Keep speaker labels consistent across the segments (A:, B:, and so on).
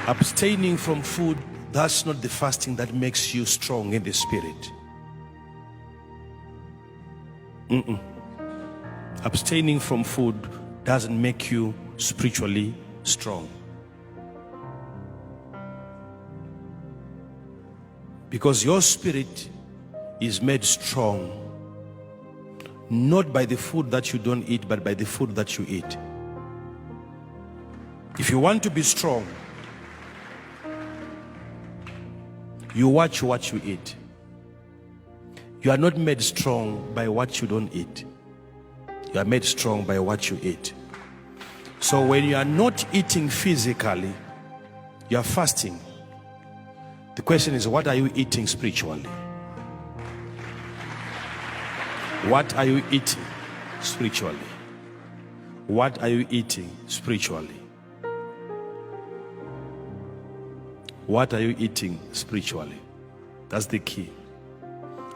A: Abstaining from food, that's not the fasting that makes you strong in the spirit. Abstaining from food doesn't make you spiritually strong. Because your spirit is made strong not by the food that you don't eat, but by the food that you eat. If you want to be strong, you watch what you eat. You are not made strong by what you don't eat. You are made strong by what you eat. So when you are not eating physically, you are fasting. The question is, what are you eating spiritually? What are you eating spiritually? What are you eating spiritually? What are you eating spiritually? That's the key.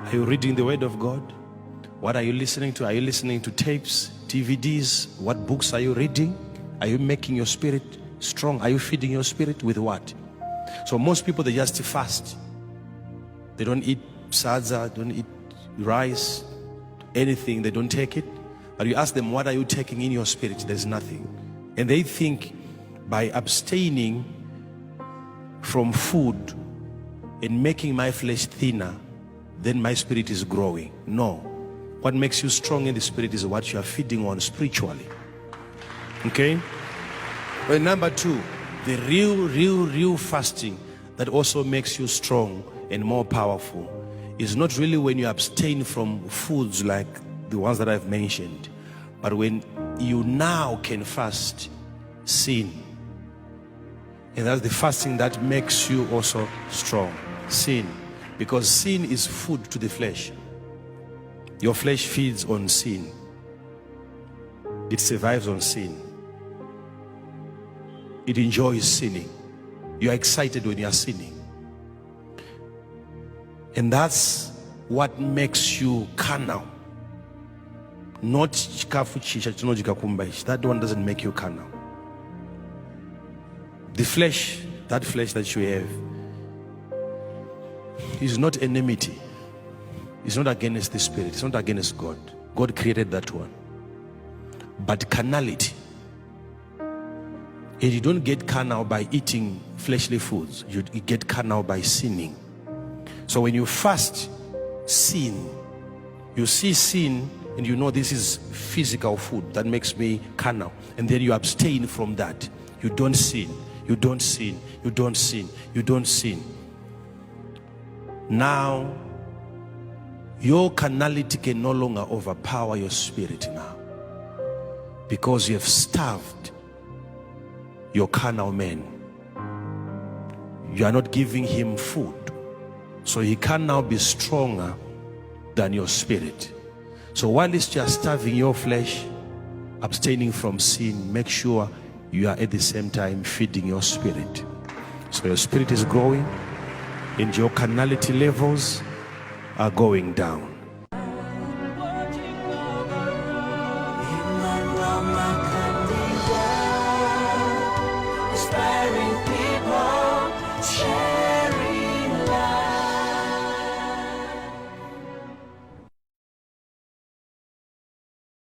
A: Are you reading the Word of God? What are you listening to? Are you listening to tapes, DVDs? What books are you reading? Are you making your spirit strong? Are you feeding your spirit with what? So most people, they just fast. They don't eat sadza, don't eat rice, anything, they don't take it. But you ask them, what are you taking in your spirit? There's nothing. And they think by abstaining from food and making my flesh thinner, then my spirit is growing. No. What makes you strong in the spirit is what you are feeding on spiritually. Okay? Well, number two, the real fasting that also makes you strong and more powerful is not really when you abstain from foods like the ones that I've mentioned, but when you now can fast sin. And that's the fasting that makes you also strong. Sin. Because sin is food to the flesh. Your flesh feeds on sin. It survives on sin. It enjoys sinning. You are excited when you are sinning. And that's what makes you carnal. Not that one doesn't make you carnal. The flesh, that flesh that you have, is not enmity. It's not against the spirit. It's not against God. God created that one. But carnality. And you don't get carnal by eating fleshly foods. You get carnal by sinning. So when you fast sin, you see sin and you know this is physical food that makes me carnal. And then you abstain from that. You don't sin. You don't sin. You don't sin. You don't sin. Now, your carnality can no longer overpower your spirit now. Because you have starved your carnal man. You are not giving him food. So he can now be stronger than your spirit. So while you are starving your flesh, abstaining from sin, make sure you are at the same time feeding your spirit. So your spirit is growing and your carnality levels are going down.